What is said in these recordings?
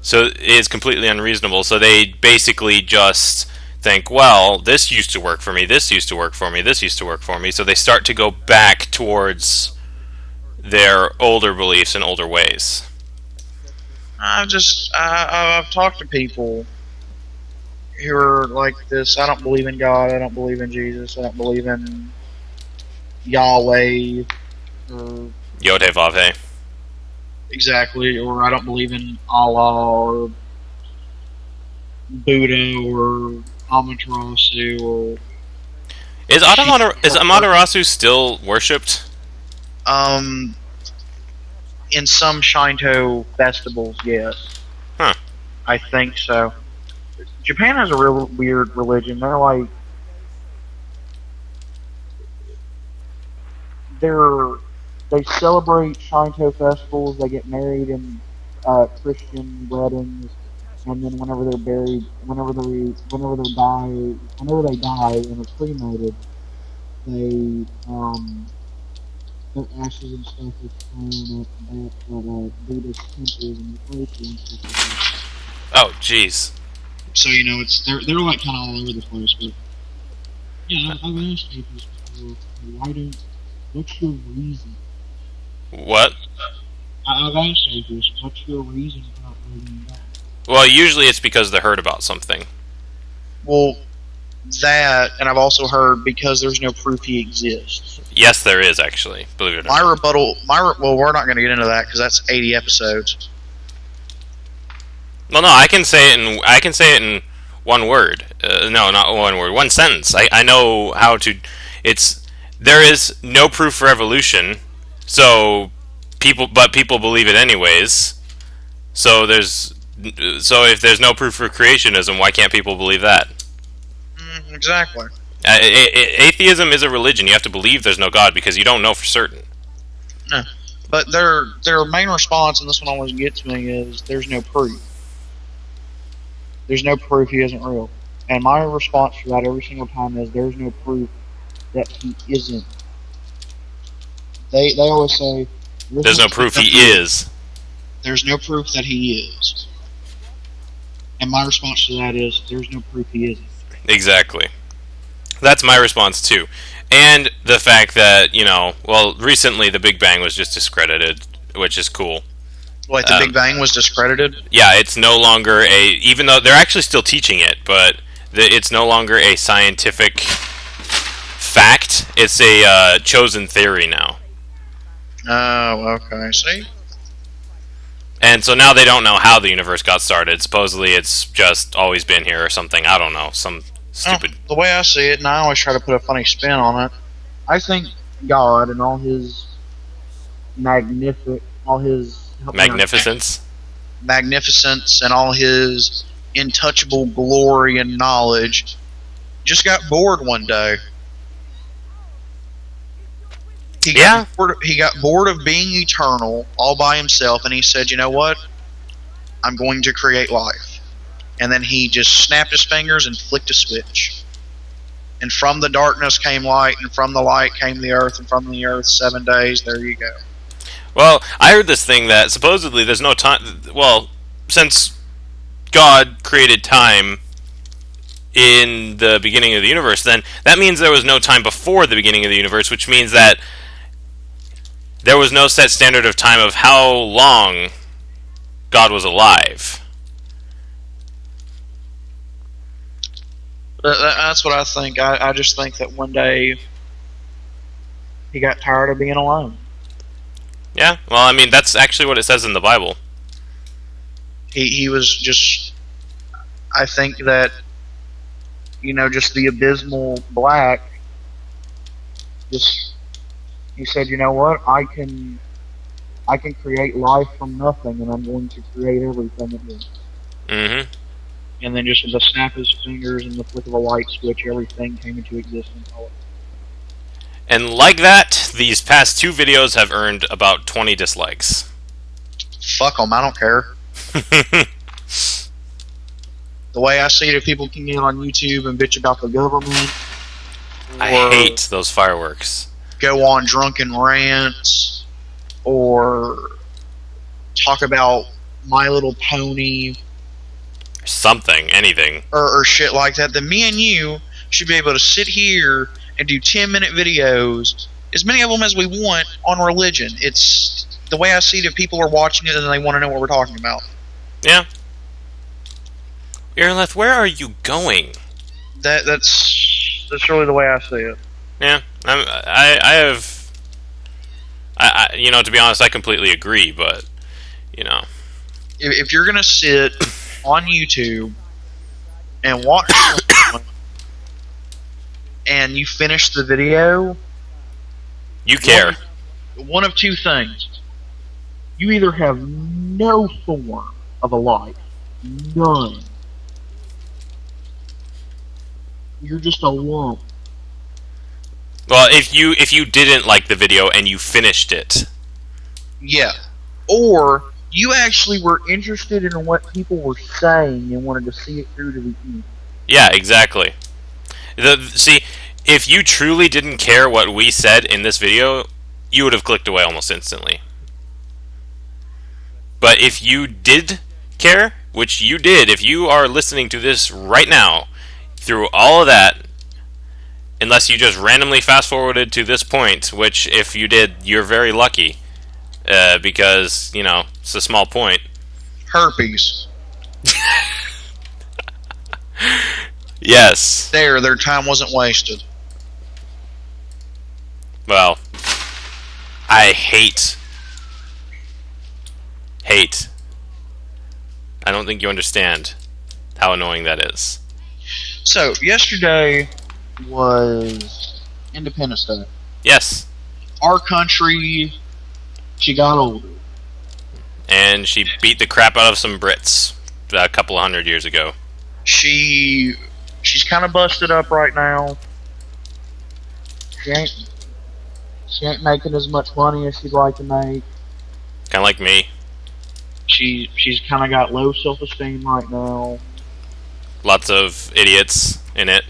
So it's completely unreasonable. So they basically just think, well, this used to work for me, this used to work for me, this used to work for me. So they start to go back towards their older beliefs and older ways. I've talked to people who are like this. I don't believe in God. I don't believe in Jesus. I don't believe in Yahweh. Or Yod-Heh-Vav-Heh. exactly. Or I don't believe in Allah or Buddha or Amaterasu or Is Amaterasu still worshipped? um. In some Shinto festivals, yes. Huh. I think so. Japan has a real weird religion. They celebrate Shinto festivals. They get married in Christian weddings, and then whenever they're buried, whenever they die and are cremated, they their ashes and stuff is thrown at Buddhist temples and local and stuff like that. Oh, jeez. So it's they're like kind of all over the place. But yeah, I've asked atheists before, why don't? What's your reason? What? I've asked atheists, what's your reason for not believing in God? Well, usually it's because they're heard about something. Well, that, and I've also heard because there's no proof he exists. Yes, there is, actually, believe it or My not. rebuttal, well, we're not going to get into that because that's 80 episodes. Well, no, I can say it in one word. No, not one word. One sentence. I know how to. There is no proof for evolution, but people believe it anyways. So if there's no proof for creationism, why can't people believe that? Exactly. Atheism is a religion. You have to believe there's no God because you don't know for certain. No. But their main response, and this one always gets me, is there's no proof. There's no proof he isn't real. And my response to that every single time is there's no proof that he isn't. They always say there's no proof he is. There's no proof that he is. And my response to that is there's no proof he isn't. Exactly. That's my response too. And the fact that, recently the Big Bang was just discredited, which is cool. Like the Big Bang was discredited? Yeah, it's no longer even though they're actually still teaching it, but it's no longer a scientific fact. It's a chosen theory now. Oh, okay. See? And so now they don't know how the universe got started. Supposedly it's just always been here or something. I don't know. Some stupid... The way I see it, and I always try to put a funny spin on it, I think God and all his magnificence and all his untouchable glory and knowledge just got bored one day. He got bored of being eternal all by himself, and he said, you know what? I'm going to create life. And then he just snapped his fingers and flicked a switch. And from the darkness came light, and from the light came the earth, and from the earth 7 days. There you go. Well, I heard this thing that supposedly there's no time... Well, since God created time in the beginning of the universe, then that means there was no time before the beginning of the universe, which means that there was no set standard of time of how long God was alive. That's what I think. I just think that one day he got tired of being alone. Yeah, well, I mean, that's actually what it says in the Bible. He was just... I think that, just the abysmal black, he said, you know what, I can create life from nothing, and I'm going to create everything at once. Mm-hmm. And then just with a snap of his fingers and the flick of a light switch, everything came into existence. And like that, these past 2 videos have earned about 20 dislikes. Fuck them, I don't care. The way I see it, if people can get on YouTube and bitch about the government, I hate those fireworks. Go on drunken rants, or talk about My Little Pony, Something, anything. or shit like that, then me and you should be able to sit here and do 10-minute videos, as many of them as we want, on religion. It's the way I see it. If people are watching it and they want to know what we're talking about. Yeah. Irleth, where are you going? That's really the way I see it. Yeah, I have. You know, to be honest, I completely agree. But you know, If you're gonna sit on YouTube and watch someone and you finish the video, you care. One of two things: you either have no form of a life, none. You're just a lump. Well, if you didn't like the video and you finished it, Yeah. Or you actually were interested in what people were saying and wanted to see it through to the end. yeah, exactly. See, if you truly didn't care what we said in this video, you would have clicked away almost instantly. But if you did care, which you did, if you are listening to this right now, through all of that, unless you just randomly fast forwarded to this point, which if you did, you're very lucky, because you know it's a small point. Herpes. Yes. Their time wasn't wasted. Well, I hate. I don't think you understand how annoying that is. So, yesterday was Independence Day. Yes. Our country, she got older. And she beat the crap out of some Brits a couple of 100 years ago. She's kind of busted up right now. She ain't making as much money as she'd like to make. Kind of like me. She's kind of got low self-esteem right now. Lots of idiots in it.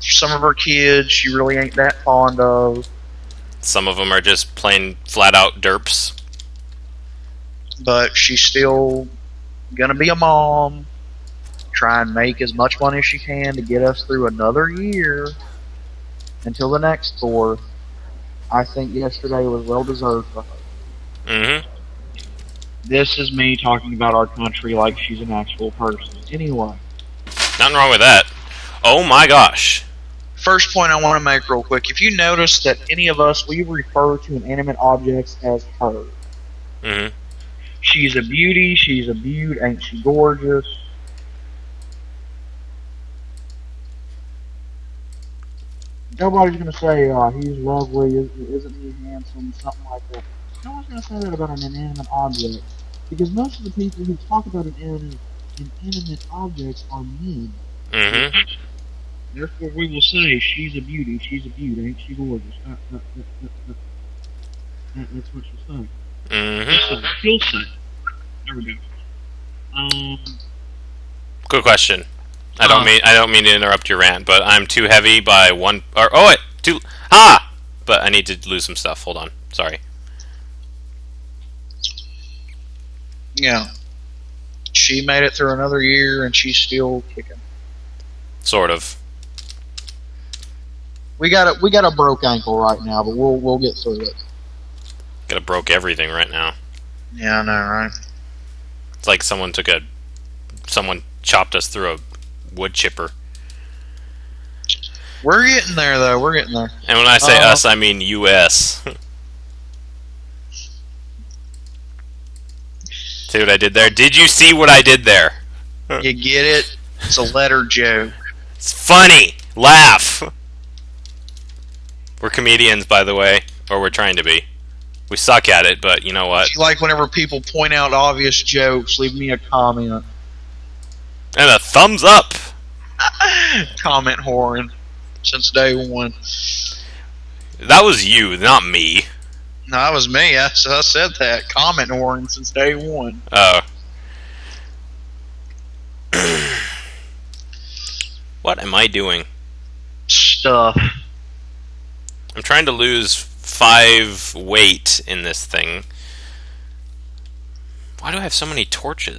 Some of her kids, she really ain't that fond of. Some of them are just plain flat-out derps. But she's still gonna be a mom. Try and make as much money as she can to get us through another year until the next 4th. I think yesterday was well deserved for her. Mm-hmm. This is me talking about our country like she's an actual person. Anyway. Nothing wrong with that. Oh my gosh. First point I want to make real quick. If you notice that any of us, we refer to inanimate objects as her. Mm-hmm. She's a beauty, she's a beaut, ain't she gorgeous? Nobody's going to say, he's lovely, isn't he handsome, something like that. No one's going to say that about an inanimate object. Because most of the people who talk about inanimate objects are men. Mm-hmm. Therefore, we will say, she's a beauty, ain't she gorgeous? That's what she'll say. Mm-hmm. She'll say. There we go. Good question. I don't mean to interrupt your rant, but I'm too heavy by one. But I need to lose some stuff. Hold on. Sorry. Yeah. She made it through another year, and she's still kicking. Sort of. We got a broke ankle right now, but we'll get through it. Got broke everything right now. Yeah, I know, right? It's like someone chopped us through a wood chipper. We're getting there, though. We're getting there. And when I say us, I mean U.S. See what I did there? Did you see what I did there? You get it? It's a letter joke. It's funny. Laugh. We're comedians, by the way. Or we're trying to be. We suck at it, but you know what? Like whenever people point out obvious jokes, leave me a comment. And a thumbs up. Comment whoring. Since day one. That was you, not me. No, that was me. I said that. Comment whoring since day one. Oh. What am I doing? Stuff. I'm trying to lose 5 weight in this thing. Why do I have so many torches?